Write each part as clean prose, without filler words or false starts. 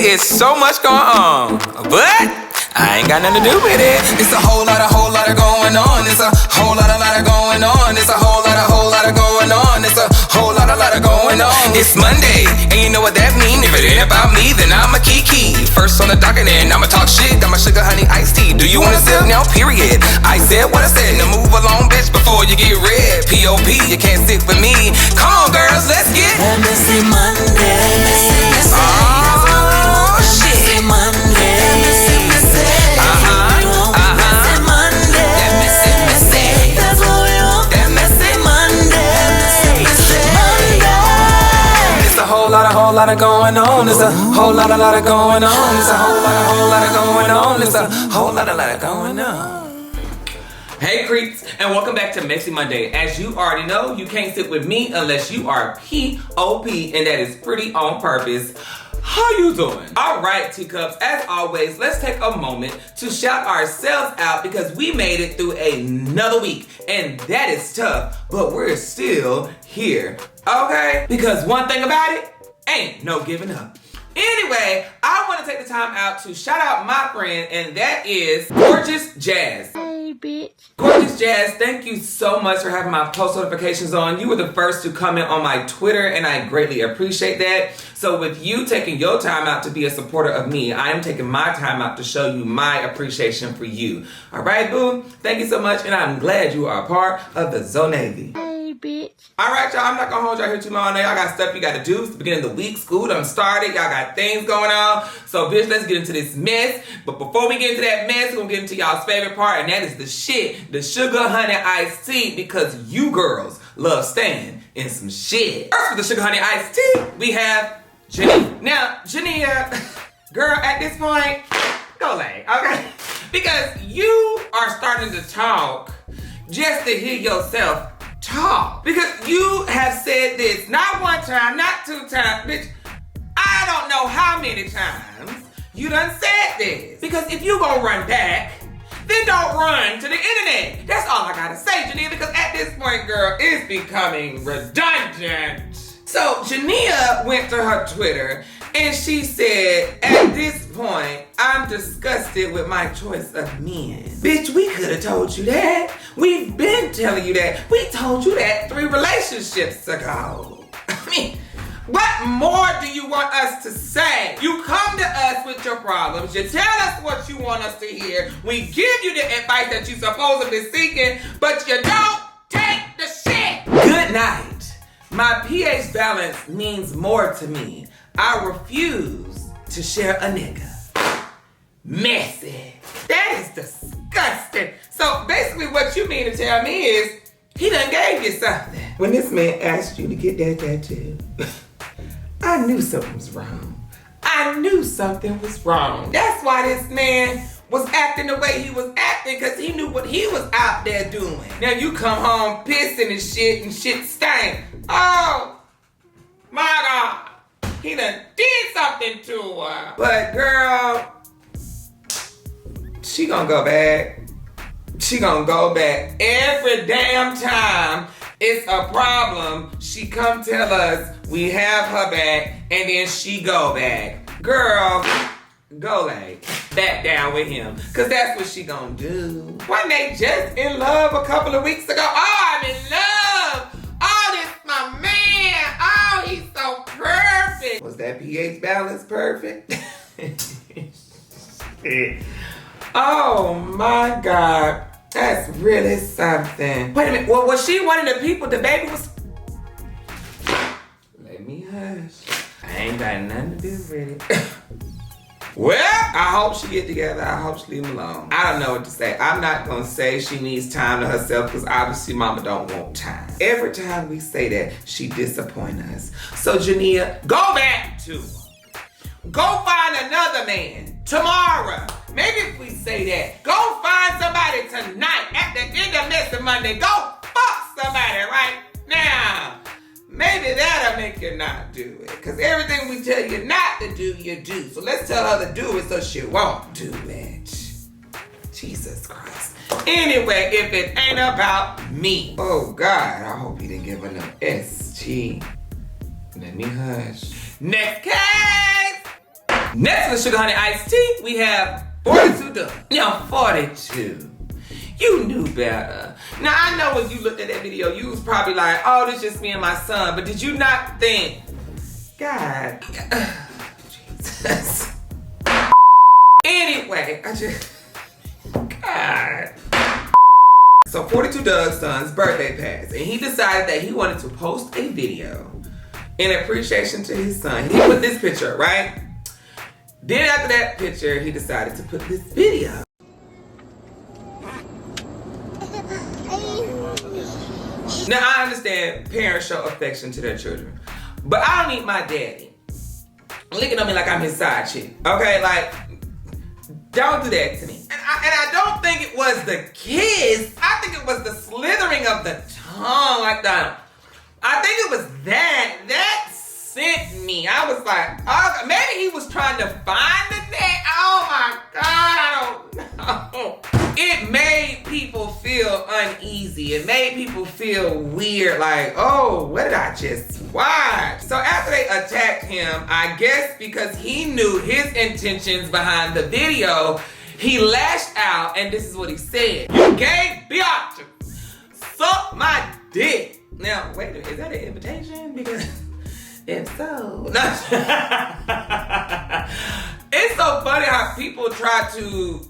is so much going on, but I ain't got nothing to do with it. It's a whole lot going on. It's a whole lot going on. It's a whole lot going on. It's a whole lot going on. It's Monday, and you know what that mean. If it ain't about me, then I'm a kiki. First on the docket, and I'ma talk shit. Got my sugar, honey, iced tea. Do you wanna sip now? Period. I said what I said. Now move along, bitch, before you get red. P.O.P. You can't stick with me. Come on, girls, let's get MessyMonday. Oh shit. Monday. That's what we want. That It's a whole lot going on. It's a whole lot going on. It's a whole lot going on. It's a whole lot going on. Hey creeps, and welcome back to Messy Monday. As you already know, you can't sit with me unless you are P.O.P. and that is pretty on purpose. How you doing? All right, teacups, as always, let's take a moment to shout ourselves out because we made it through another week, and that is tough, but we're still here, okay? Because one thing about it, ain't no giving up. Anyway, I want to take the time out to shout out my friend, and that is Gorgeous Jazz. Hey, bitch. Gorgeous Jazz, thank you so much for having my post notifications on. You were the first to comment on my Twitter, and I greatly appreciate that. So with you taking your time out to be a supporter of me, I am taking my time out to show you my appreciation for you. All right, boo? Thank you so much, and I'm glad you are a part of the Zo Navy. Hey, bitch. All right, y'all, I'm not gonna hold y'all here too long. Y'all got stuff you gotta do. It's the beginning of the week. School done started. Y'all got things going on. So, bitch, let's get into this mess. But before we get into that mess, we're gonna get into y'all's favorite part, and that is the shit, the sugar, honey, iced tea, because you girls love staying in some shit. First, with the sugar, honey, iced tea, we have Jania. Now, Jania, girl, at this point, go lay, okay? Because you are starting to talk just to hear yourself talk. Because you have said this not one time, not two times, bitch. I don't know how many times you done said this. Because if you gonna run back, then don't run to the internet. That's all I gotta say, Jania, because at this point, girl, it's becoming redundant. So Jania went to her Twitter and she said, at this point, I'm disgusted with my choice of men. Bitch, we could have told you that. We've been telling you that. We told you that 3 relationships ago. I mean, what more do you want us to say? You come to us with your problems. You tell us what you want us to hear. We give you the advice that you're supposedly seeking, but you don't take the shit. Good night. My pH balance means more to me. I refuse to share a nigga. Messy. That is disgusting. So basically what you mean to tell me is he done gave you something. When this man asked you to get that tattoo, I knew something was wrong. I knew something was wrong. That's why this man was acting the way he was acting, because he knew what he was out there doing. Now you come home pissing and shit stank. Oh, my God. He done did something to her. But girl, she gonna go back. She gonna go back every damn time it's a problem. She come tell us we have her back, and then she go back. Girl, go lay back down with him, because that's what she gonna do. Wasn't they just in love a couple of weeks ago? Oh, I'm in love. Oh, this my man. Oh, he's so perfect. Was that pH balance perfect? Oh my God. That's really something. Wait a minute. Well, was she one of the people DaBaby was? Let me hush. I ain't got nothing to do with it. Well, I hope she get together. I hope she leave him alone. I don't know what to say. I'm not gonna say she needs time to herself, because obviously mama don't want time. Every time we say that, she disappoints us. So Jania, go back to her. Go find another man tomorrow. Maybe if we say that, go find somebody tonight at the end of Messy Monday. Go fuck somebody right now. Maybe that'll make you not do it. Because everything we tell you not to do, you do. So let's tell her to do it so she won't do it. Jesus Christ. Anyway, if it ain't about me. Oh God, I hope he didn't give her no ST. Let me hush. Next case. Next to the sugar honey iced tea, we have 42 Dugg. Now 42. You knew better. Now I know when you looked at that video, you was probably like, oh, this just me and my son. But did you not think, God, Jesus. Anyway, God. So 42 Dugg's son's birthday passed, and he decided that he wanted to post a video in appreciation to his son. He put this picture, right? Then after that picture, he decided to put this video. Now I understand parents show affection to their children, but I don't need my daddy looking at me like I'm his side chick. Okay, like, don't do that to me. And I don't think it was the kiss. I think it was the slithering of the tongue, like that. I think it was that sent me. I was like, oh, maybe he was trying to find the neck. Oh my God, I don't know. It made people feel uneasy. It made people feel weird, like, oh, what did I just watch? So after they attacked him, I guess because he knew his intentions behind the video, he lashed out, and this is what he said. You gay bitch, suck my dick. Now, wait a minute, is that an invitation? Because if so, it's so funny how people try to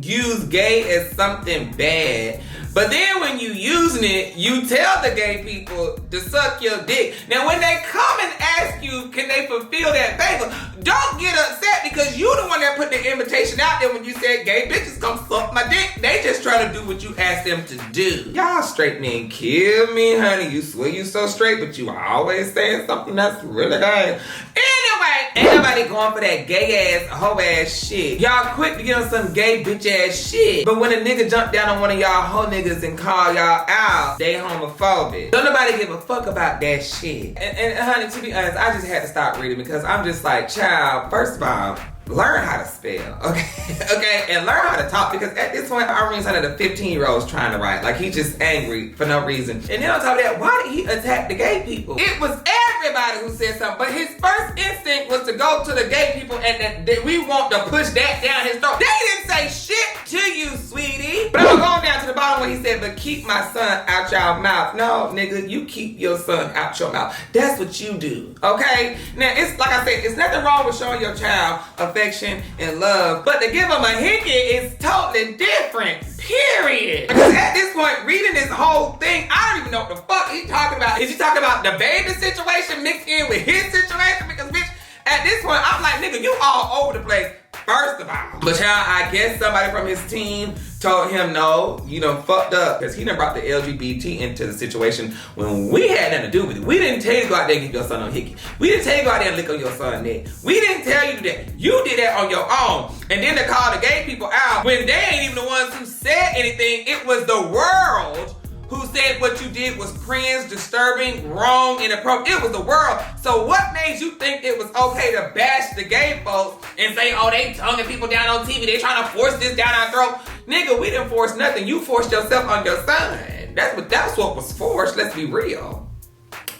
use gay as something bad, but then when you using it, you tell the gay people to suck your dick. Now when they come and ask you, can they fulfill that favor, don't get upset because you the one that put the invitation out there when you said gay bitches come suck my dick. They just try to do what you asked them to do. Y'all straight men kill me, honey. You swear you so straight, but you always saying something that's really gay. Anyway, ain't nobody going for that gay ass, hoe ass shit. Y'all quick to get on some gay bitch ass shit. But when a nigga jump down on one of y'all hoe niggas and call y'all out, they homophobic. Don't nobody give a fuck about that shit. And honey, to be honest, I just had to stop reading because I'm just like, child, first of all, learn how to spell, okay? And learn how to talk, because at this point, I read something that a 15-year-old's trying to write. Like, he's just angry for no reason. And then on top of that, why did he attack the gay people? It was everybody who said something, but his first instinct was to go to the gay people and that we want to push that down his throat. They didn't say shit to you, sweetie. But I'm going down to the bottom where he said, but keep my son out your mouth. No, nigga, you keep your son out your mouth. That's what you do, okay? Now, it's like I said, it's nothing wrong with showing your child affection and love, but to give him a hickey is totally different, period. Because at this point, reading this whole thing, I don't even know what the fuck he talking about. Is he talking about the baby situation mixed in with his situation? Because bitch, at this point, I'm like, nigga, you all over the place, first of all. But child, I guess somebody from his team told him, no, you done fucked up, because he done brought the LGBT into the situation when we had nothing to do with it. We didn't tell you to go out there and give your son a hickey. We didn't tell you to go out there and lick on your son's neck. We didn't tell you that. You did that on your own. And then to call the gay people out when they ain't even the ones who said anything. It was the world who said what you did was cringe, disturbing, wrong, inappropriate. It was the world. So what made you think it was okay to bash the gay folks and say, oh, they tonguing people down on TV, they trying to force this down our throat? Nigga, we didn't force nothing. You forced yourself on your son. That's what was forced, let's be real.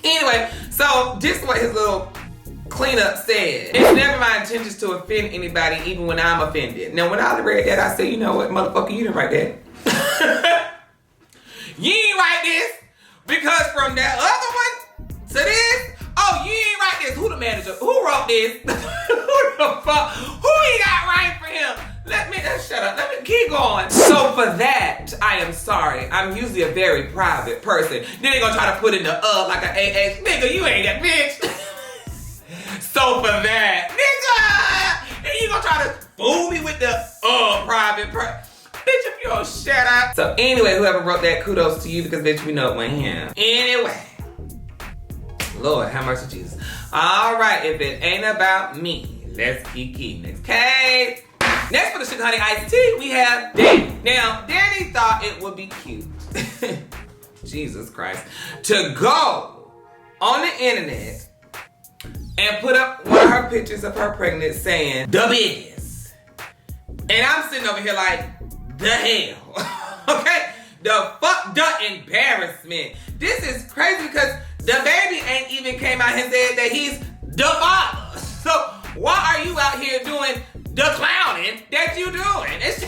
Anyway, so this is what his little cleanup said. It's never my intentions to offend anybody, even when I'm offended. Now, when I read that, I said, you know what, motherfucker, you didn't write that. You ain't write this, because from that other one to this, oh, you ain't write this. Who the manager? Who wrote this? Who the fuck? Who he got right for him? Shut up. Let me keep going. So for that, I am sorry. I'm usually a very private person. Then they gonna try to put in the like an AH. Nigga, you ain't that bitch. So for that, nigga, and you gonna try to fool me with the private person. Bitch, if you don't shut up. So anyway, whoever wrote that, kudos to you, because bitch, we know it went him. Anyway, Lord, have mercy, Jesus. All right, if it ain't about me, let's keep next case. Next for the sugar honey iced tea, we have Danny. Now, Danny thought it would be cute, Jesus Christ, to go on the internet and put up one of her pictures of her pregnant saying, the biggest. And I'm sitting over here like, the hell, okay? The fuck, the embarrassment. This is crazy because DaBaby ain't even came out and said that he's the father. So why are you out here doing the clowning that you doing? It's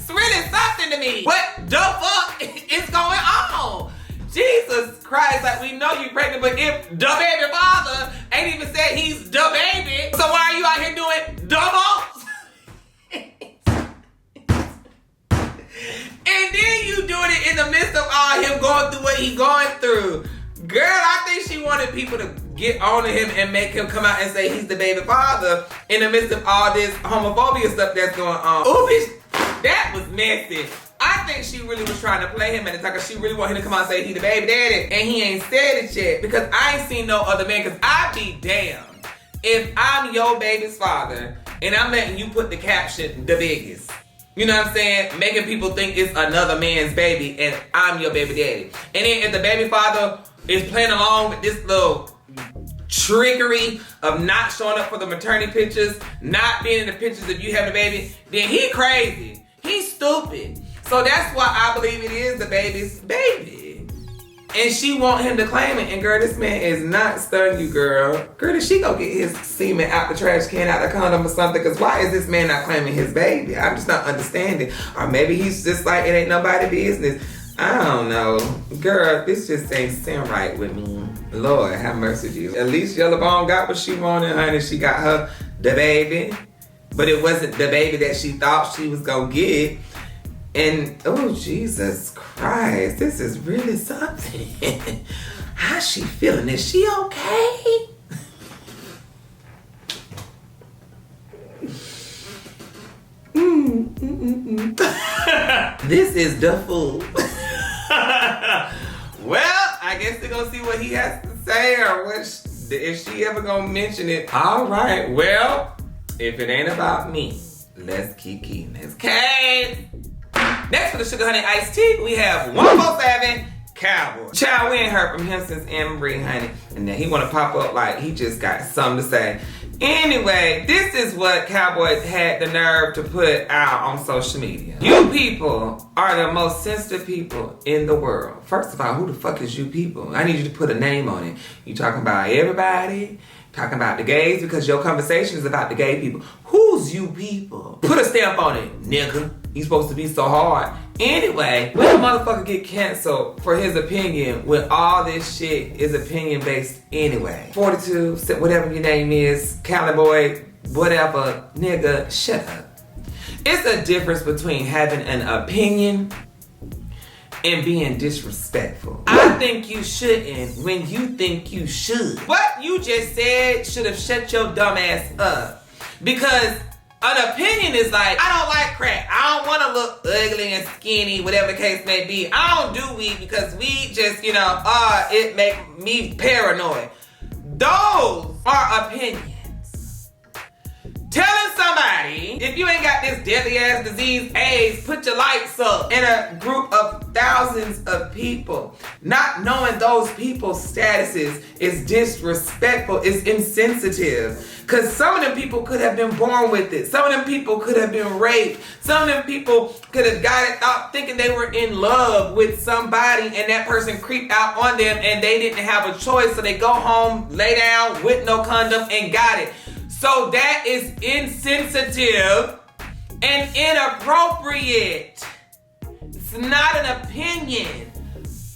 really something to me. What the fuck is going on? Jesus Christ, like we know you pregnant, but if the baby father ain't even said he's the baby, so why are you out here doing double? And then you doing it in the midst of all him going through what he going through. Girl, I think she wanted people to get on to him and make him come out and say he's the baby father in the midst of all this homophobia stuff that's going on. Ooh, bitch, that was messy. I think she really was trying to play him at the time because she really wanted him to come out and say he the baby daddy. And he ain't said it yet because I ain't seen no other man, because I be damned if I'm your baby's father and I'm letting you put the caption, the biggest. You know what I'm saying? Making people think it's another man's baby and I'm your baby daddy. And then if the baby father is playing along with this little trickery of not showing up for the maternity pictures, not being in the pictures of you having a baby, then he crazy. He's stupid. So that's why I believe it is the baby's baby. And she want him to claim it. And girl, this man is not stunning you, girl. Girl, did she go get his semen out the trash can, out the condom or something? Because why is this man not claiming his baby? I'm just not understanding. Or maybe he's just like, it ain't nobody's business. I don't know. Girl, this just ain't sound right with me. Lord, have mercy, Jesus. At least Yellowbone got what she wanted, honey. She got her DaBaby. But it wasn't the baby that she thought she was gonna get. And, oh, Jesus Christ, this is really something. How's she feeling? Is she okay? This is the fool. Well, I guess they're gonna see what he has to say or what if she ever gonna mention it. All right, well, if it ain't about me, let's keep this case. Next for the Sugar Honey Iced Tea, we have 147 Calboy. Child, we ain't heard from him since Embry, honey. And then he wanna pop up like he just got something to say. Anyway, this is what Calboy had the nerve to put out on social media. You people are the most sensitive people in the world. First of all, who the fuck is you people? I need you to put a name on it. You talking about everybody? Talking about the gays? Because your conversation is about the gay people. Who's you people? Put a stamp on it, nigga. You supposed to be so hard. Anyway, when a motherfucker get canceled for his opinion when all this shit is opinion based anyway? 42, whatever your name is, Calboy, whatever, nigga, shut up. It's a difference between having an opinion and being disrespectful. I think you shouldn't when you think you should. What you just said should have shut your dumb ass up. Because an opinion is like, I don't like crack. I don't want to look ugly and skinny, whatever the case may be. I don't do weed because weed just, it make me paranoid. Those are opinions. Telling somebody, if you ain't got this deadly ass disease, AIDS, put your lights up in a group of thousands of people. Not knowing those people's statuses is disrespectful, is insensitive. Because some of them people could have been born with it. Some of them people could have been raped. Some of them people could have got it thinking they were in love with somebody and that person creeped out on them and they didn't have a choice. So they go home, lay down with no condom and got it. So that is insensitive and inappropriate. It's not an opinion.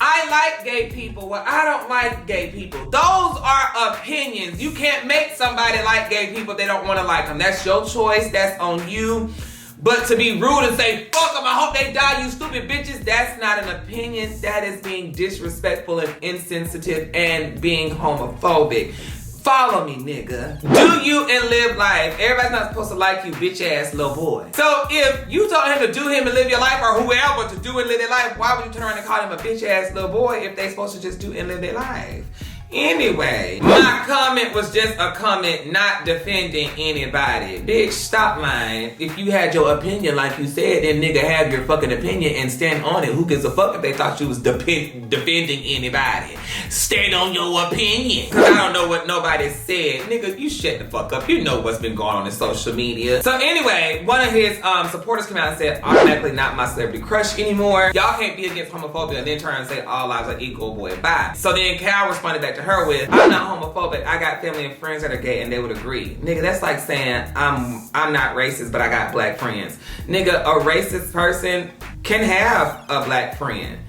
I like gay people. Well, I don't like gay people. Those are opinions. You can't make somebody like gay people if they don't want to like them. That's your choice. That's on you. But to be rude and say, fuck them, I hope they die, you stupid bitches, that's not an opinion. That is being disrespectful and insensitive and being homophobic. Follow me, nigga. Do you and live life. Everybody's not supposed to like you, bitch ass little boy. So if you told him to do him and live your life, or whoever to do and live their life, why would you turn around and call him a bitch ass little boy if they supposed to just do and live their life? Anyway, my comment was just a comment, not defending anybody. Bitch, stop lying. If you had your opinion like you said, then nigga have your fucking opinion and stand on it. Who gives a fuck if they thought you was defending anybody? Stand on your opinion. Cause I don't know what nobody said. Nigga, you shut the fuck up. You know what's been going on in social media. So anyway, one of his supporters came out and said, automatically not my celebrity crush anymore. Y'all can't be against homophobia and then turn and say all lives are equal, boy, bye. So then Cal responded back to her with, I'm not homophobic. I got family and friends that are gay and they would agree. Nigga, that's like saying I'm not racist, but I got black friends. Nigga, a racist person can have a black friend.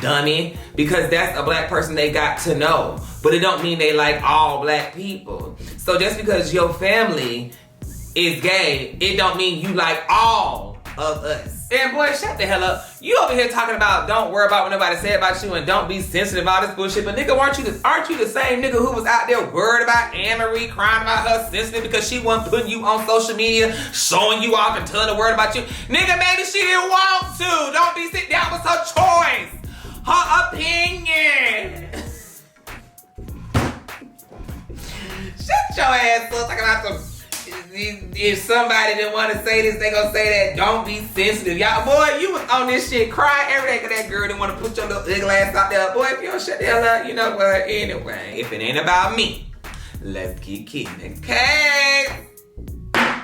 Dummy, because that's a black person they got to know. But it don't mean they like all black people. So just because your family is gay, it don't mean you like all of us. And boy, shut the hell up. You over here talking about don't worry about what nobody say about you and don't be sensitive about this bullshit. But nigga, aren't you the same nigga who was out there worried about Anne-Marie crying about her sensitive because she wasn't putting you on social media, showing you off and telling the word about you? Nigga, maybe she didn't want to. Don't be sitting down with her choice. Her opinion. Shut your ass up talking about some. If somebody didn't want to say this, they gonna say that. Don't be sensitive. Y'all, boy, you was on this shit crying every day because that girl didn't want to put your little ugly ass out there. Boy, if you don't shut the hell up, you know what? Anyway, if it ain't about me, let's keep keeping. Okay.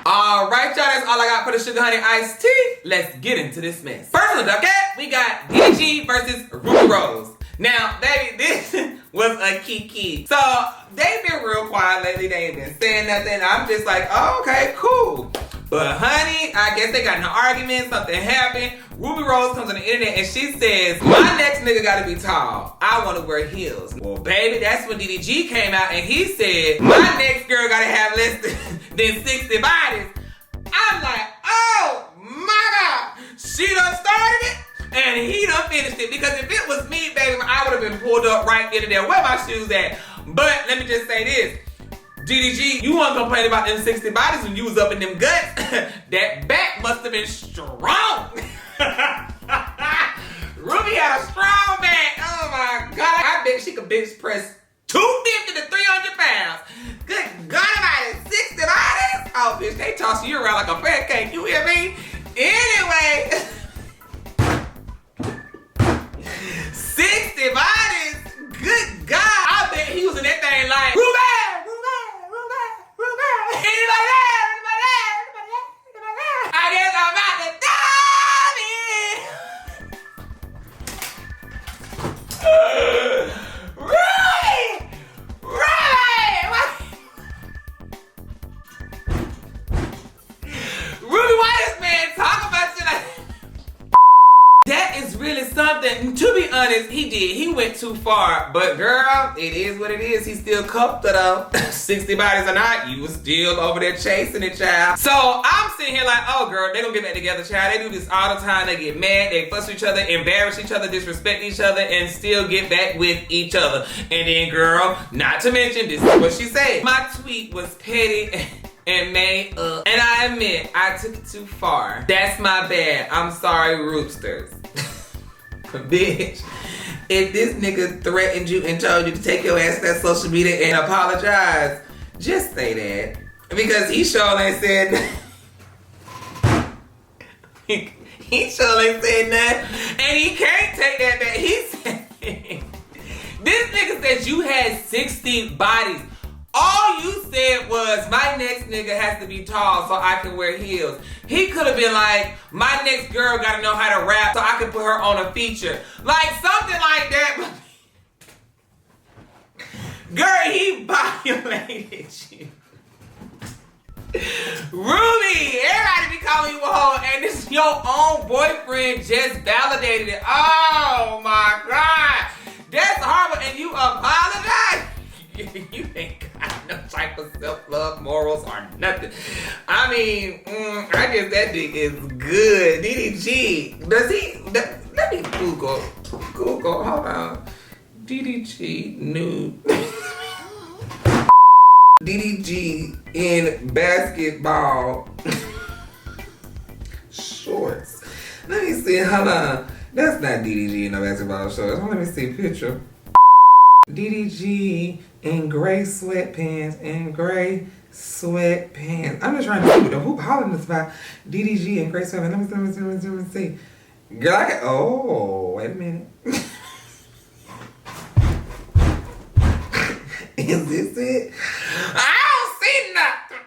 All right, y'all, that's all I got for the sugar honey iced tea. Let's get into this mess. First of all, okay, we got DDG versus Rubi Rose. Now, baby, this was a kiki. So, they've been real quiet lately. They ain't been saying nothing. I'm just like, oh, okay, cool. But honey, I guess they got in an argument. Something happened. Rubi Rose comes on the internet and she says, my next nigga gotta be tall. I wanna wear heels. Well, baby, that's when DDG came out and he said, my next girl gotta have less than 60 bodies. I'm like, oh my God. She done started it. And he done finished it, because if it was me, baby, I would have been pulled up right into there. Where my shoes at? But let me just say this. DDG, you weren't complaining about them 60 bodies when you was up in them guts. That back must have been strong. Ruby had a strong back. Oh my God. I bet she could bench press 250 to 300 pounds. Good God, about 60 bodies. Oh, bitch, they toss you around like a pancake. You hear me? Anyway. 60 bodies? Good God. I bet he was in that thing like, Ruby! Anybody there? I guess I'm about to die. Ruby, why this man talk about shit like that? Is really something. To be honest, he did. He went too far. But girl, it is what it is. He still cuffed her though. 60 bodies or not, you was still over there chasing it, child. So I'm sitting here like, oh girl, they gonna get back together, child. They do this all the time. They get mad, they fuss with each other, embarrass each other, disrespect each other, and still get back with each other. And then girl, not to mention, this is what she said. My tweet was petty and made up. And I admit, I took it too far. That's my bad. I'm sorry, Roosters. Bitch, if this nigga threatened you and told you to take your ass to that social media and apologize, just say that. Because he sure ain't said nothing. He sure ain't said nothing. And he can't take that back. He said, this nigga said you had 60 bodies. All you said was, my next nigga has to be tall so I can wear heels. He could have been like, my next girl gotta know how to rap so I can put her on a feature. Like something like that. Girl, he violated you. Ruby, everybody be calling you a hoe, and this your own boyfriend just validated it. Oh my God. That's horrible, and you apologize? You ain't got no type of self-love, morals, or nothing. I mean, I guess that dick is good. DDG, does he, let me Google, hold on. DDG nude. DDG in basketball shorts. Let me see, hold on. That's not DDG in the basketball shorts. Let me see a picture. DDG in gray sweatpants I'm just trying to see what the hoop hollering is about. DDG in gray sweatpants. Let me see. Girl, I can, oh, wait a minute. Is this it? I don't see nothing.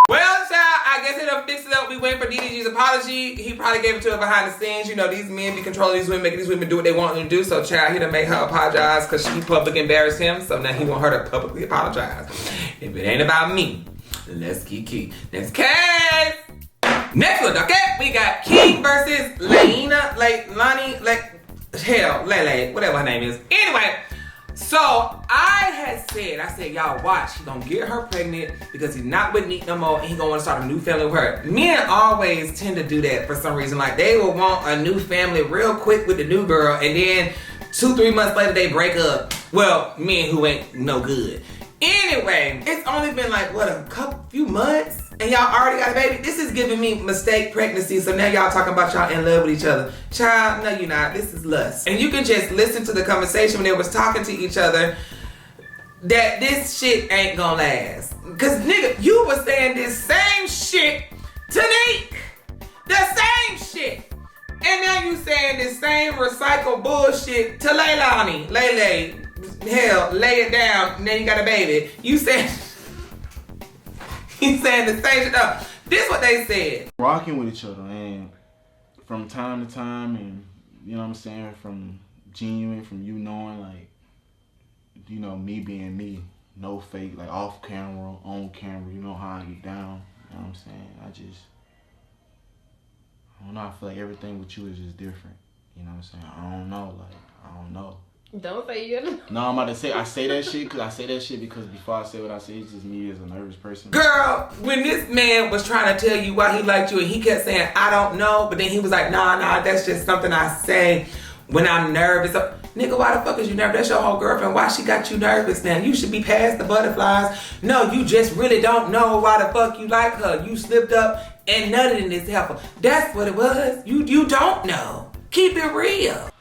Well, child, I guess it done fixed it up. We went waiting for DDG's apology. He probably gave it to her behind the scenes. You know, these men be controlling these women, making these women do what they want them to do. So, child, he done made her apologize because she publicly embarrassed him. So now he want her to publicly apologize. If it ain't about me, then let's keep. Next case. Next one, okay? We got King versus Lele, whatever her name is. Anyway, so I said, y'all watch, he gonna get her pregnant because he's not with Neek no more and he gonna wanna start a new family with her. Men always tend to do that for some reason. Like, they will want a new family real quick with the new girl and then 2-3 months later they break up. Well, men who ain't no good. Anyway, it's only been like, what, a few months? And y'all already got a baby? This is giving me mistake pregnancy, so now y'all talking about y'all in love with each other. Child, no you're not. This is lust. And you can just listen to the conversation when they was talking to each other that this shit ain't gonna last. Cause nigga, you was saying this same shit to Neek. The same shit. And now you saying this same recycled bullshit to Lele. Lele. Hell, lay it down, and then you got a baby. You said, he's saying the same shit up. This what they said. Rocking with each other, and from time to time, and you know what I'm saying, from genuine, from you knowing, like, you know, me being me, no fake, like off camera, on camera, you know how I get down, you know what I'm saying? I don't know, I feel like everything with you is just different, you know what I'm saying? I don't know. Don't say you. No, I'm about to say, I say that shit because before I say what I say, it's just me as a nervous person. Girl, when this man was trying to tell you why he liked you and he kept saying, I don't know, but then he was like, nah, that's just something I say when I'm nervous. Nigga, why the fuck is you nervous? That's your whole girlfriend. Why she got you nervous now? You should be past the butterflies. No, you just really don't know why the fuck you like her. You slipped up and nutted in this heifer. That's what it was. You don't know. Keep it real. You know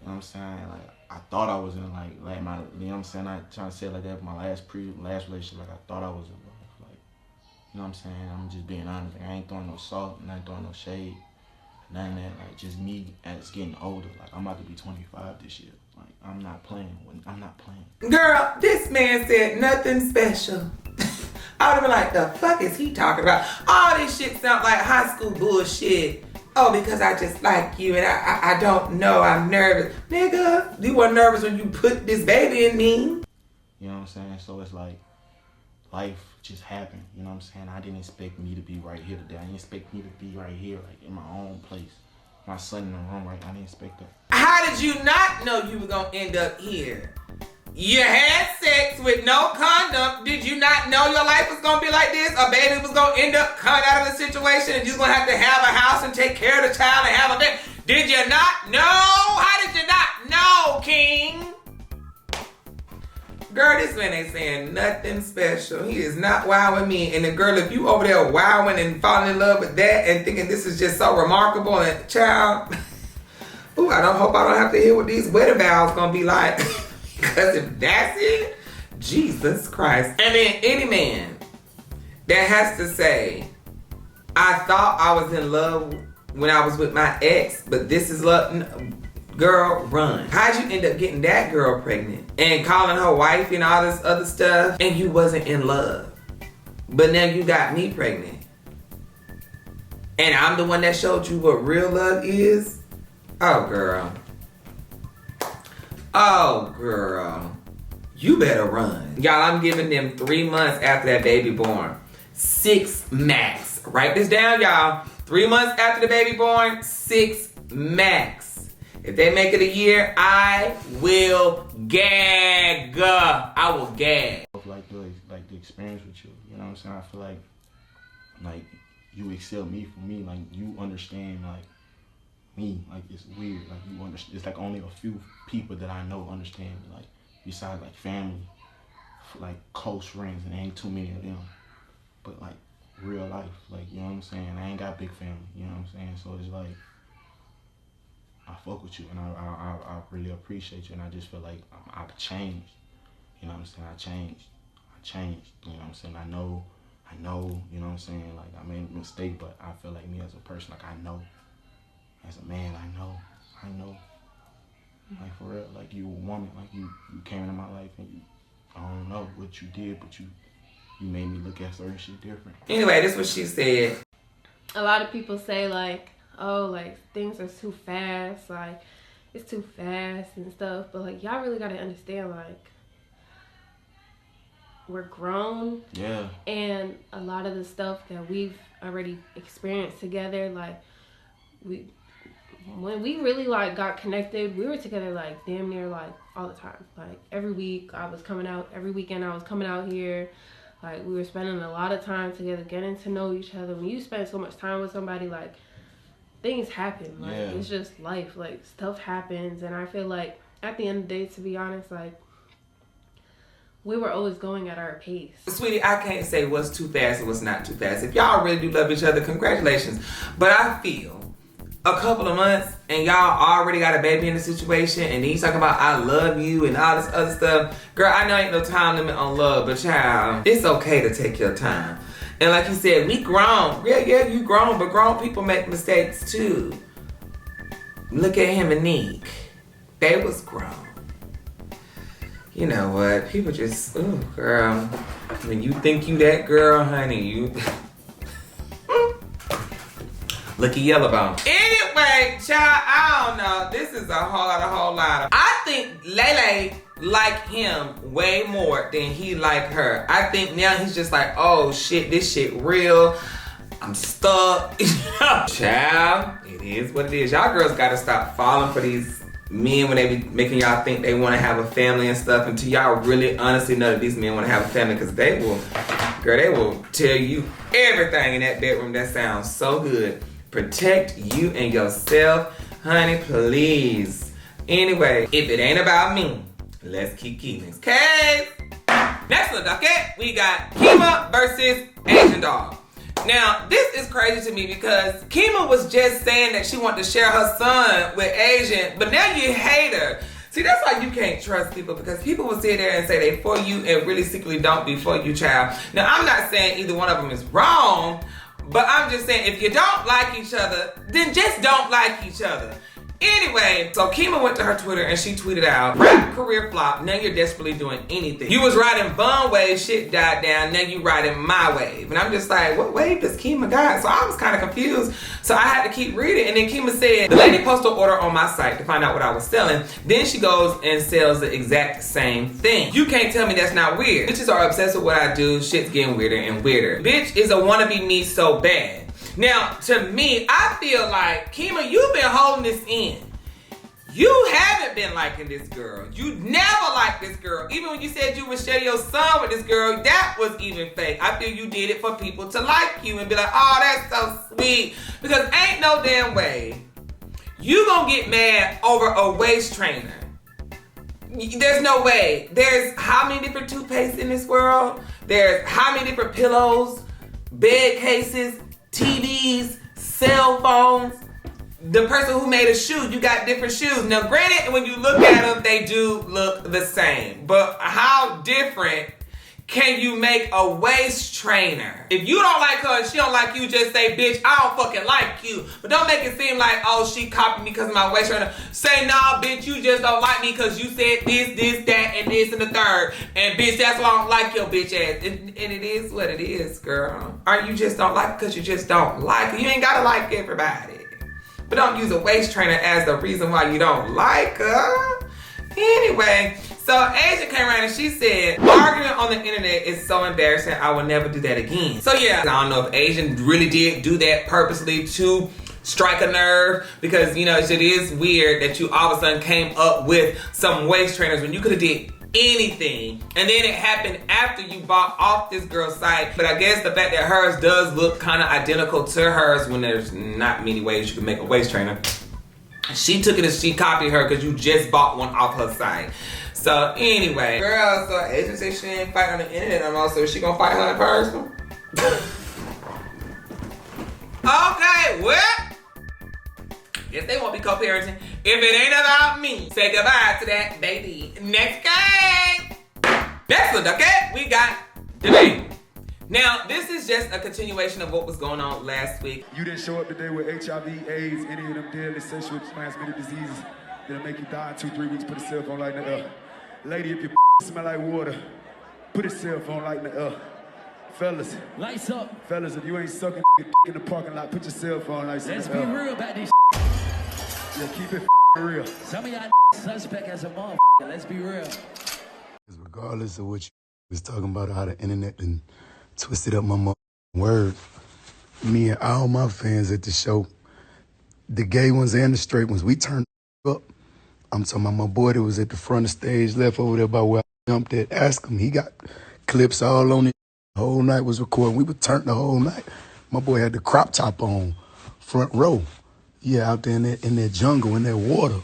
what I'm saying? Like, I thought I was in like my, you know what I'm saying? I trying to say it like that, my last relationship, like I thought I was in love. Like, you know what I'm saying? I'm just being honest. Like, I ain't throwing no salt and I ain't throwing no shade. None of that. Like, just me as getting older. Like, I'm about to be 25 this year. Like, I'm not playing. Girl, this man said nothing special. I would've been like, the fuck is he talking about? All this shit sound like high school bullshit. Oh, because I just like you and I don't know, I'm nervous. Nigga, you were nervous when you put this baby in me. You know what I'm saying? So it's like, life just happened. You know what I'm saying? I didn't expect me to be right here today. I didn't expect me to be right here, like in my own place. My son in the room, right? I didn't expect that. How did you not know you were gonna end up here? You had sex with no condom. Did you not know your life was gonna be like this? A baby was gonna end up coming out of the situation and you're gonna have to have a house and take care of the child and have a baby. Did you not know? How did you not know, King? Girl, this man ain't saying nothing special. He is not wowing me. And the girl, if you over there wowing and falling in love with that and thinking this is just so remarkable and child, ooh, I don't hope I don't have to hear what these wedding vows gonna be like. Because if that's it, Jesus Christ. And then any man that has to say, I thought I was in love when I was with my ex, but this is love. Girl, run. How'd you end up getting that girl pregnant and calling her wife and all this other stuff and you wasn't in love? But now you got me pregnant. And I'm the one that showed you what real love is? Oh, girl. Oh, girl. You better run. Y'all, I'm giving them 3 months after that baby born. 6 max. Write this down, y'all. 3 months after the baby born, 6 max. If they make it a year, I will gag. I will gag. Like the experience with you, you know what I'm saying? I feel like you excel me for me. Like, you understand, like, me. Like, it's weird. Like, you understand. It's like only a few people that I know understand me. Like, besides like family, like close friends, and there ain't too many of them. But like real life, like, you know what I'm saying? I ain't got big family, you know what I'm saying? So it's like, I fuck with you, and I really appreciate you, and I just feel like I've changed. You know what I'm saying? I changed. You know what I'm saying? I know, you know what I'm saying? Like, I made a mistake, but I feel like me as a person, like, I know. As a man, I know. Like, for real, like, you a woman, like, you came into my life, and I don't know what you did, but you made me look at certain shit different. Anyway, this is what she said. a lot of people say like, oh, like things are too fast, like it's too fast and stuff. But like y'all really gotta understand, like we're grown. Yeah. And a lot of the stuff that we've already experienced together, like when we really like got connected, we were together like damn near like all the time. Like every week I was coming out, every weekend I was coming out here. Like we were spending a lot of time together, getting to know each other. When you spend so much time with somebody, like things happen. Like it's just life. Like stuff happens, and I feel like at the end of the day, to be honest, like we were always going at our pace. Sweetie, I can't say what's too fast and what's not too fast. If y'all really do love each other, congratulations. But I feel a couple of months and y'all already got a baby in the situation, and then you talking about I love you and all this other stuff. Girl, I know ain't no time limit on love, but child, it's okay to take your time. And like you said, we grown. Yeah, you grown, but grown people make mistakes too. Look at him and Nick. They was grown. You know what? People just, ooh, girl. When you think you that girl, honey, you... Look at Yellowbone. Anyway, child, I don't know. This is a whole lot. I think Lele like him way more than he like her. I think now he's just like, oh shit, this shit real. I'm stuck. Child, it is what it is. Y'all girls gotta stop falling for these men when they be making y'all think they want to have a family and stuff until y'all really honestly know that these men want to have a family, because they will tell you everything in that bedroom that sounds so good. Protect you and yourself, honey, please. Anyway, if it ain't about me, let's keep keeping. Okay. Next little docket, we got Kema versus Asian Dog. Now, this is crazy to me because Kema was just saying that she wanted to share her son with Asian, but now you hate her. See, that's why you can't trust people, because people will sit there and say they for you and really secretly don't be for you, child. Now, I'm not saying either one of them is wrong, but I'm just saying if you don't like each other, then just don't like each other. Anyway, so Kema went to her Twitter and she tweeted out, rap career flop, now you're desperately doing anything. You was riding Von wave, shit died down, now you riding my wave. And I'm just like, what wave does Kema got? So I was kind of confused. So I had to keep reading. And then Kema said, the lady posted an order on my site to find out what I was selling. Then she goes and sells the exact same thing. You can't tell me that's not weird. Bitches are obsessed with what I do. Shit's getting weirder and weirder. Bitch is a wannabe me so bad. Now, to me, I feel like, Kema, you've been holding this in. You haven't been liking this girl. You never liked this girl. Even when you said you would share your son with this girl, that was even fake. I feel you did it for people to like you and be like, oh, that's so sweet. Because ain't no damn way you gonna get mad over a waist trainer. There's no way. There's how many different toothpastes in this world? There's how many different pillows, bed cases, TVs, cell phones. The person who made a shoe, you got different shoes. Now, granted, when you look at them, they do look the same. But how different can you make a waist trainer? If you don't like her and she don't like you, just say, bitch, I don't fucking like you. But don't make it seem like, oh, she copied me because of my waist trainer. Say, nah, bitch, you just don't like me because you said this, that, and this, and the third. And bitch, that's why I don't like your bitch ass. And it is what it is, girl. Or you just don't like it because you just don't like her. You ain't gotta like everybody. But don't use a waist trainer as the reason why you don't like her. Anyway, so Asia came around and she said, arguing on the internet is so embarrassing, I will never do that again. So yeah, I don't know if Asian really did do that purposely to strike a nerve, because you know, it is weird that you all of a sudden came up with some waist trainers when you could have did anything. And then it happened after you bought off this girl's site. But I guess the fact that hers does look kind of identical to hers when there's not many ways you can make a waist trainer. She took it and she copied her because you just bought one off her site. So anyway, girl, so Asian said she ain't fight on the internet no more, so is she gonna fight her in person? Okay, well, guess they won't be co-parenting. If it ain't about me, say goodbye to that baby. Next game. Next one, okay? We got DaBaby. Now, this is just a continuation of what was going on last week. You didn't show up today with HIV, AIDS, any of them deadly sexually transmitted diseases that'll make you die in 2-3 weeks. Put a cell phone light in the air. Lady, if your smell like water, put a cell phone light in the air. Fellas. Lights up. Fellas, if you ain't sucking in the parking lot, put your cell phone like Let's be real about this. Yeah, keep it real. Some of y'all suspect as a motherfucker. Let's be real. Regardless of what you was talking about, how the internet and twisted up my word, me and all my fans at the show, the gay ones and the straight ones, we turned up. I'm talking about my boy that was at the front of the stage, left over there by where I jumped at. Ask him, he got clips all on it. The whole night was recording. We were turned the whole night. My boy had the crop top on, front row. Yeah, out there in that jungle, in that water.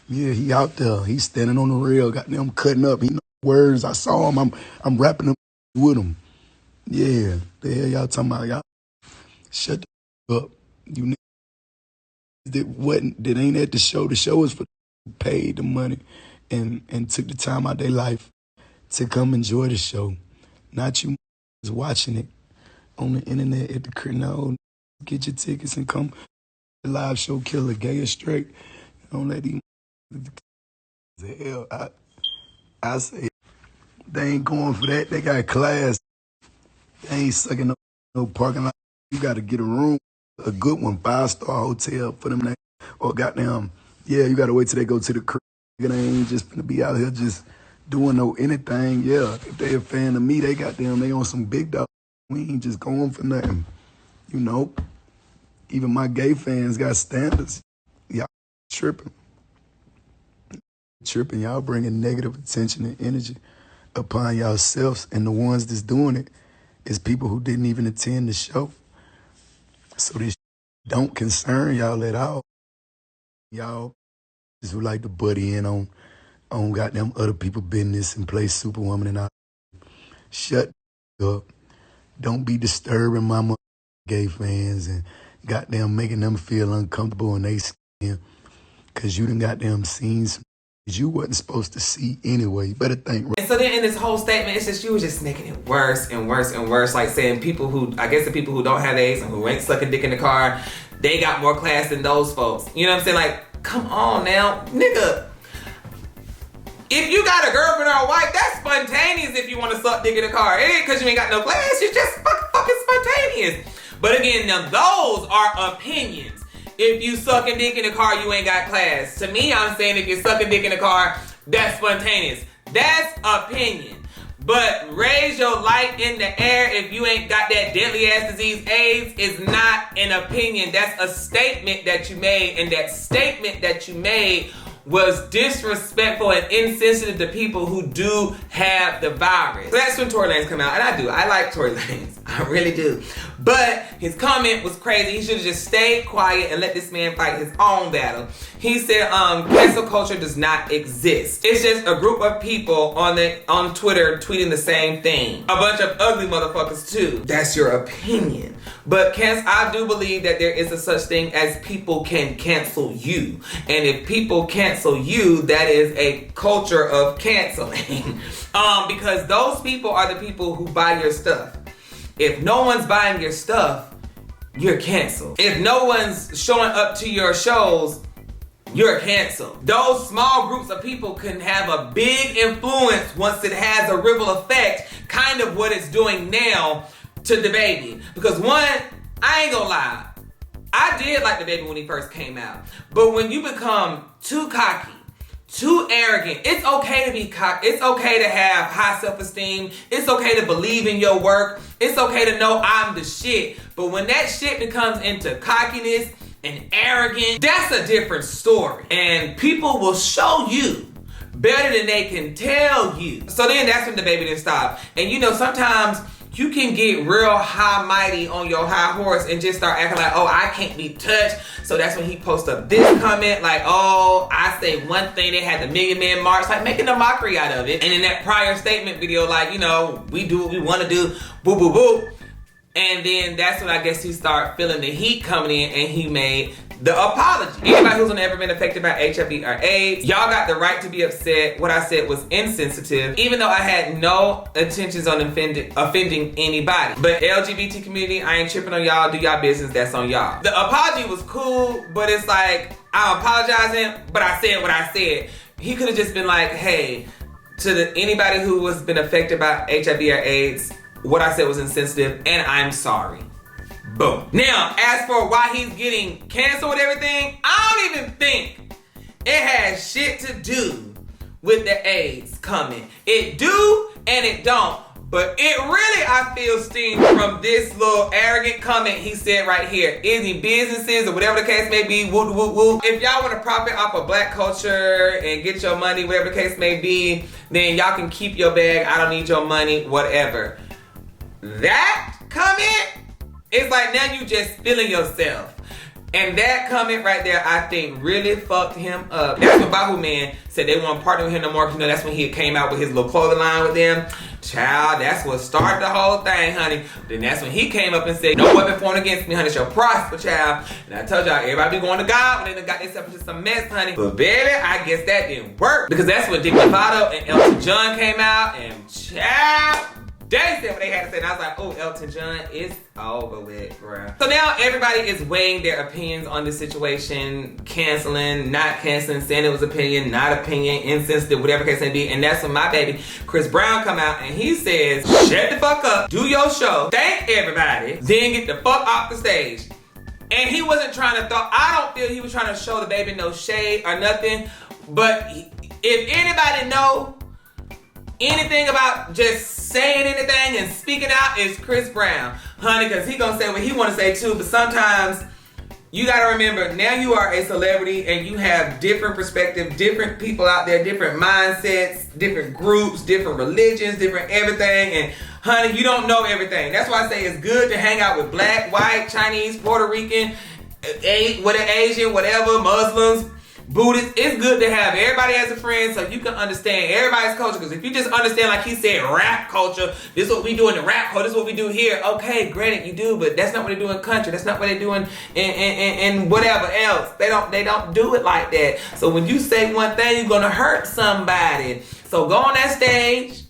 Yeah, he out there. He's standing on the rail, got them cutting up. He know words. I saw him. I'm rapping them with him. Yeah, the hell y'all talking about? Y'all shut the up. You that ain't at the show. The show is for who paid the money and took the time out their life to come enjoy the show. Not you watching it on the internet at the crib. No, get your tickets and come. The live show killer, gay or straight. Don't let these hell. I say they ain't going for that. They got class. They ain't sucking no parking lot. You got to get a room, a good one, 5-star hotel for them. Or goddamn, yeah, you got to wait till they go to the crib. They ain't just gonna be out here just doing no anything. Yeah, if they a fan of me, they on some big dog. We ain't just going for nothing. You know, even my gay fans got standards. Y'all tripping. Y'all bringing negative attention and energy upon yourselves, and the ones that's doing it is people who didn't even attend the show. So this don't concern y'all at all. Y'all just would like to buddy in on goddamn other people's business and play Superwoman and all. Shut up. Don't be disturbing my gay fans and goddamn making them feel uncomfortable in they skin, because you done goddamn seen some you wasn't supposed to see anyway. You better think. And so then in this whole statement, it's just you were just making it worse and worse and worse. Like saying people who, I guess the people who don't have AIDS and who ain't sucking dick in the car, they got more class than those folks. You know what I'm saying? Like, come on now, nigga. If you got a girlfriend or a wife, that's spontaneous if you want to suck dick in the car. It ain't because you ain't got no class. You're just fucking spontaneous. But again, now those are opinions. If you sucking dick in the car, you ain't got class. To me, I'm saying if you're sucking dick in the car, that's spontaneous. That's opinion. But raise your light in the air if you ain't got that deadly ass disease AIDS is not an opinion. That's a statement that you made, and that statement that you made was disrespectful and insensitive to people who do have the virus. So that's when Tory Lanez come out, and I like Tory Lanez. I really do. But his comment was crazy. He should have just stayed quiet and let this man fight his own battle. He said, cancel culture does not exist. It's just a group of people on Twitter tweeting the same thing. A bunch of ugly motherfuckers too. That's your opinion. But I do believe that there is a such thing as people can cancel you. And if people cancel you, that is a culture of canceling. Because those people are the people who buy your stuff. If no one's buying your stuff, you're canceled. If no one's showing up to your shows, you're canceled. Those small groups of people can have a big influence once it has a ripple effect, kind of what it's doing now to DaBaby. Because one, I ain't gonna lie, I did like DaBaby when he first came out. But when you become too cocky, too arrogant, it's okay to be cocky. It's okay to have high self-esteem. It's okay to believe in your work. It's okay to know I'm the shit. But when that shit becomes into cockiness and arrogance, that's a different story. And people will show you better than they can tell you. So then that's when DaBaby didn't stop. And you know, sometimes you can get real high mighty on your high horse and just start acting like, oh, I can't be touched. So that's when he posted up this comment like, oh, I say one thing, they had the Million Man March, like making a mockery out of it. And in that prior statement video, like, you know, we do what we want to do, boo, boo, boo. And then that's when I guess he started feeling the heat coming in, and he made the apology. Anybody who's ever been affected by HIV or AIDS, y'all got the right to be upset. What I said was insensitive, even though I had no intentions on offending anybody. But LGBT community, I ain't tripping on y'all. Do y'all business, that's on y'all. The apology was cool, but it's like, I'm apologizing, but I said what I said. He could have just been like, hey, to anybody who has been affected by HIV or AIDS, what I said was insensitive, and I'm sorry. Boom. Now, as for why he's getting canceled with everything, I don't even think it has shit to do with the AIDS coming. It do and it don't. But it really, I feel, stems from this little arrogant comment he said right here. Any businesses or whatever the case may be, woo woo woo. If y'all want to profit off of black culture and get your money, whatever the case may be, then y'all can keep your bag. I don't need your money, whatever. That comment is like now you just feeling yourself. And that comment right there, I think, really fucked him up. That's when Bahu Man said they won't partner with him no more. You know, that's when he came out with his little clothing line with them. Child, that's what started the whole thing, honey. Then that's when he came up and said, no weapon formed against me, honey, shall prosper, child. And I told y'all, everybody be going to God when they got themselves into some mess, honey. But baby, I guess that didn't work. Because that's when Dick Lovato and Elton John came out, and child, they said what they had to say, and I was like, oh, Elton John, it's over with, bruh. So now everybody is weighing their opinions on this situation, canceling, not canceling, saying it was opinion, not opinion, insensitive, whatever case may be. And that's when my baby, Chris Brown, come out and he says, shut the fuck up, do your show, thank everybody, then get the fuck off the stage. And he wasn't trying to I don't feel he was trying to show the baby no shade or nothing, but if anybody know anything about just saying anything and speaking out, is Chris Brown, honey, because he gonna say what he want to say too. But sometimes you gotta remember, now you are a celebrity and you have different perspectives, different people out there, different mindsets, different groups, different religions, different everything. And honey, you don't know everything. That's why I say it's good to hang out with black, white, Chinese, Puerto Rican, Asian, whatever, Muslims, Buddhists. It's good to have everybody as a friend so you can understand everybody's culture. Because if you just understand, like he said, rap culture, this is what we do in the rap culture, this is what we do here. Okay, granted you do, but that's not what they do in country. That's not what they do in whatever else. They don't do it like that. So when you say one thing, you're gonna hurt somebody. So go on that stage,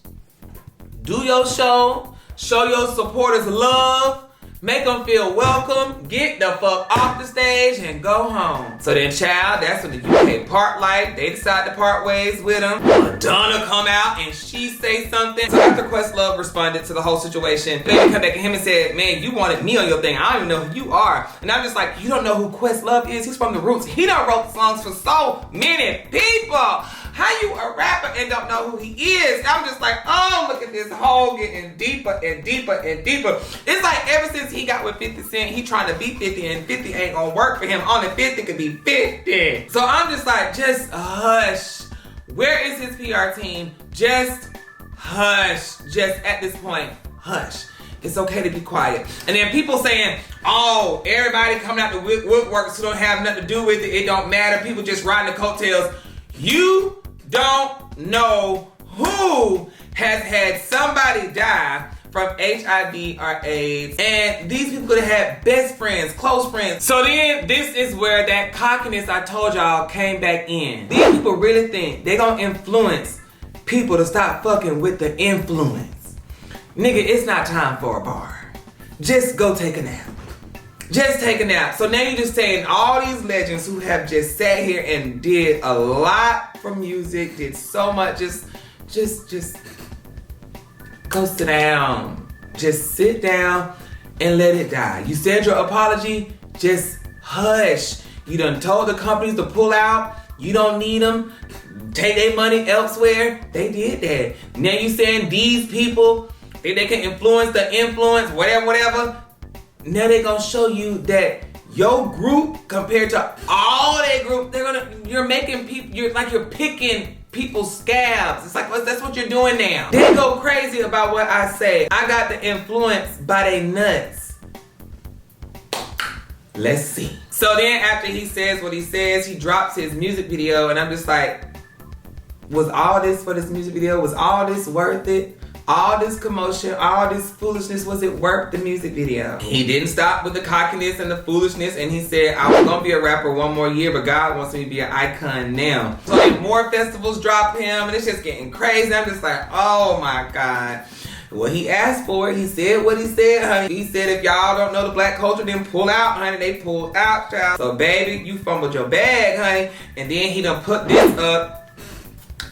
do your show your supporters love. Make them feel welcome, get the fuck off the stage, and go home. So then, child, that's when the UK part life, they decide to part ways with him. Madonna come out and she say something. So after Questlove responded to the whole situation, Baby come back at him and said, man, you wanted me on your thing. I don't even know who you are. And I'm just like, you don't know who Questlove is? He's from the Roots. He done wrote songs for so many people. How you a rapper and don't know who he is? I'm just like, oh, look at this hole getting deeper and deeper and deeper. It's like ever since he got with 50 Cent, he trying to be 50 and 50 ain't gonna work for him. Only 50 could be 50. So I'm just like, just hush. Where is his PR team? Just hush. Just at this point, hush. It's okay to be quiet. And then people saying, oh, everybody coming out the woodworks who don't have nothing to do with it. It don't matter. People just riding the coattails. You don't know who has had somebody die from HIV or AIDS. And these people could have had best friends, close friends. So then this is where that cockiness I told y'all came back in. These people really think they gonna influence people to stop fucking with the influence. Nigga, it's not time for a bar. Just go take a nap. Just take a nap. So now you're just saying all these legends who have just sat here and did a lot for music, did so much, just go sit down. Just sit down and let it die. You said your apology, just hush. You done told the companies to pull out. You don't need them. Take their money elsewhere. They did that. Now you saying these people, think they can influence the influence, whatever. Now they gonna show you that your group compared to all their group, you're making people, you're picking people's scabs. It's like, that's what you're doing now. They go crazy about what I say. I got the influence by they nuts. Let's see. So then after he says what he says, he drops his music video and I'm just like, was all this for this music video? Was all this worth it? All this commotion, all this foolishness, was it worth the music video? He didn't stop with the cockiness and the foolishness and he said, I was gonna be a rapper one more year, but God wants me to be an icon now. So then more festivals drop him and it's just getting crazy. I'm just like, oh my God. What he asked for, he said what he said, honey. He said, if y'all don't know the black culture, then pull out, honey. They pulled out, child. So baby, you fumbled your bag, honey. And then he done put this up,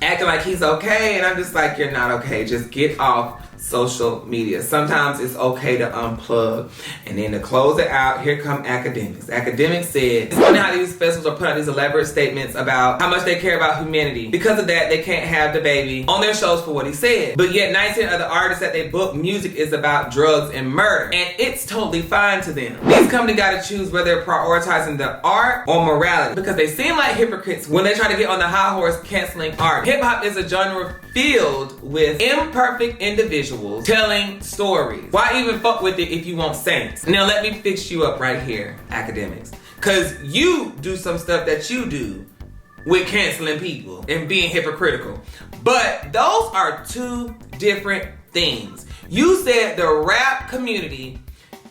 acting like he's okay, and I'm just like, you're not okay. Just get off social media. Sometimes it's okay to unplug. And then to close it out, here come academics. Academics said, it's funny how these festivals are putting out these elaborate statements about how much they care about humanity. Because of that, they can't have DaBaby on their shows for what he said. But yet 19 of the artists that they book, music is about drugs and murder. And it's totally fine to them. These companies gotta choose whether they're prioritizing the art or morality. Because they seem like hypocrites when they try to get on the high horse canceling art. Hip hop is a genre filled with imperfect individuals telling stories. Why even fuck with it if you want saints? Now let me fix you up right here, academics. Cause you do some stuff that you do with canceling people and being hypocritical. But those are two different things. You said the rap community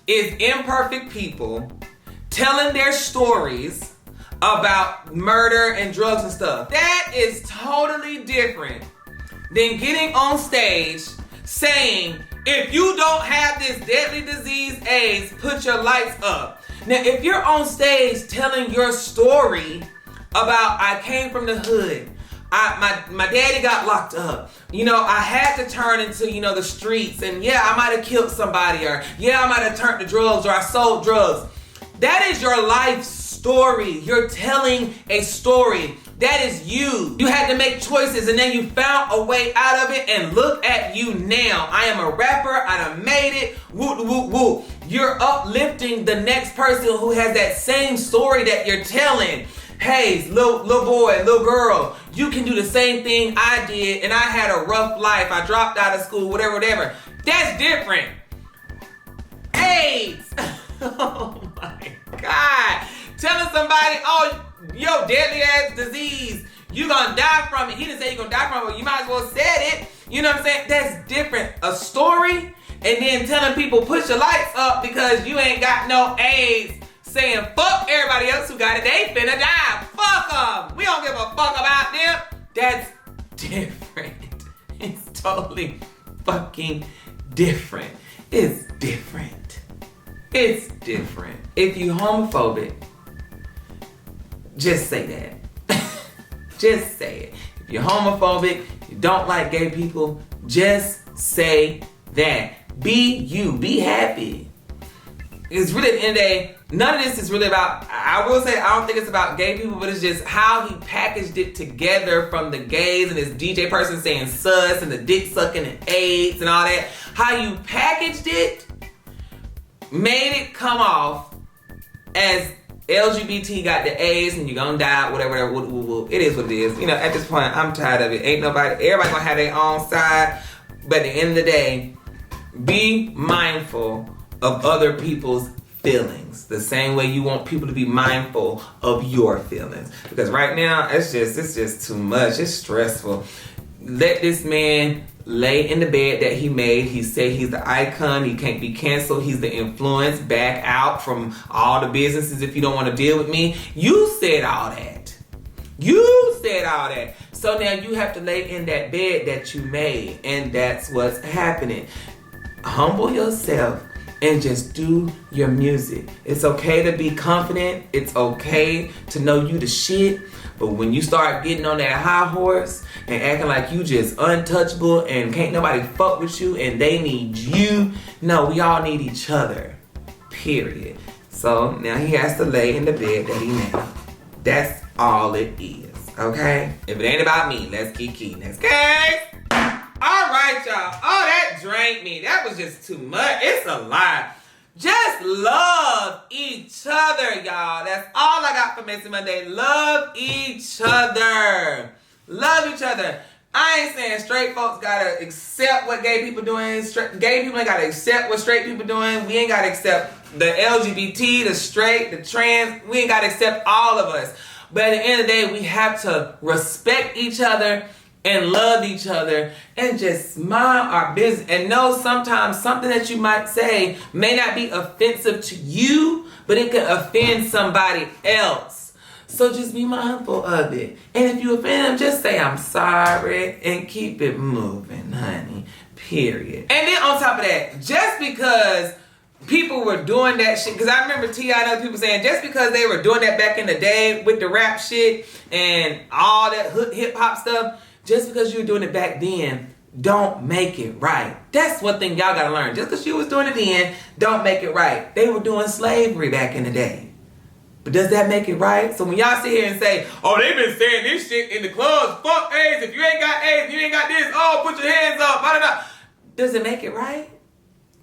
is imperfect people telling their stories about murder and drugs and stuff. That is totally different than getting on stage saying, if you don't have this deadly disease AIDS, put your lights up. Now, if you're on stage telling your story about I came from the hood, my daddy got locked up, you know, I had to turn into, you know, the streets, and yeah, I might have killed somebody, or yeah, I might have turned to drugs, or I sold drugs. That is your life story. You're telling a story. That is you. You had to make choices and then you found a way out of it, and look at you now. I am a rapper, I done made it, woo woo woo. You're uplifting the next person who has that same story that you're telling. Hey, little boy, little girl, you can do the same thing I did, and I had a rough life. I dropped out of school, whatever. That's different. AIDS. Oh my God. Telling somebody, oh, yo, deadly ass disease, you gonna die from it. He didn't say you're gonna die from it, but you might as well said it. You know what I'm saying? That's different. A story, and then telling people push your lights up because you ain't got no AIDS. Saying fuck everybody else who got it, they finna die. Fuck them. We don't give a fuck about them. That's different. It's totally fucking different. It's different. It's different. If you homophobic, just say that. Just say it. If you're homophobic, you don't like gay people, just say that. Be you. Be happy. It's really, at the end of the day, none of this is really about, I will say, I don't think it's about gay people, but it's just how he packaged it together, from the gays and this DJ person saying sus and the dick sucking and AIDS and all that. How you packaged it made it come off as LGBT got the AIDS and you're gonna die, whatever. It is what it is. You know, at this point, I'm tired of it. Ain't nobody, everybody gonna have their own side. But at the end of the day, be mindful of other people's feelings the same way you want people to be mindful of your feelings. Because right now, it's just too much. It's stressful. Let this man lay in the bed that he made. He said he's the icon. He can't be canceled. He's the influence. Back out from all the businesses if you don't want to deal with me. You said all that. You said all that. So now you have to lay in that bed that you made. And that's what's happening. Humble yourself and just do your music. It's okay to be confident. It's okay to know you the shit. But when you start getting on that high horse and acting like you just untouchable and can't nobody fuck with you and they need you, no, we all need each other. Period. So now he has to lay in the bed that he made. That's all it is. Okay? If it ain't about me, let's keep next case. All right, y'all. Oh, that drank me. That was just too much. It's a lot. Just love each other, y'all. That's all I got for MessyMonday. Love each other. Love each other. I ain't saying straight folks gotta accept what gay people doing. Gay people ain't gotta accept what straight people doing. We ain't gotta accept the LGBT, the straight, the trans. We ain't gotta accept all of us. But at the end of the day, we have to respect each other and love each other and just mind our business. And know sometimes something that you might say may not be offensive to you, but it could offend somebody else. So just be mindful of it. And if you offend them, just say, I'm sorry, and keep it moving, honey. Period. And then on top of that, just because people were doing that shit, because I remember T.I. and other people saying, just because they were doing that back in the day with the rap shit and all that hip hop stuff, just because you were doing it back then don't make it right. That's one thing y'all gotta learn. Just because she was doing it then, don't make it right. They were doing slavery back in the day. But does that make it right? So when y'all sit here and say, oh, they've been saying this shit in the clubs, fuck AIDS, if you ain't got AIDS, you ain't got this, oh, put your hands up, blah, blah, blah. Does it make it right?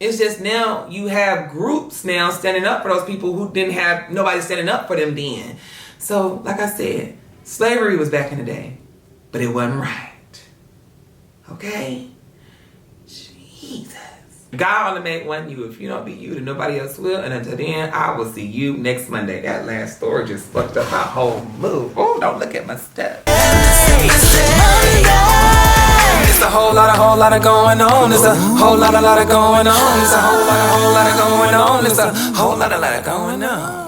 It's just now you have groups now standing up for those people who didn't have nobody standing up for them then. So, like I said, slavery was back in the day, but it wasn't right. Okay? Jesus. God only made one you. If you don't be you, then nobody else will. And until then, I will see you next Monday. That last story just fucked up my whole move. Oh, don't look at my stuff. It's a whole lot of going on. It's a whole lot of going on. It's a whole lot of going on. It's a whole lot of going on.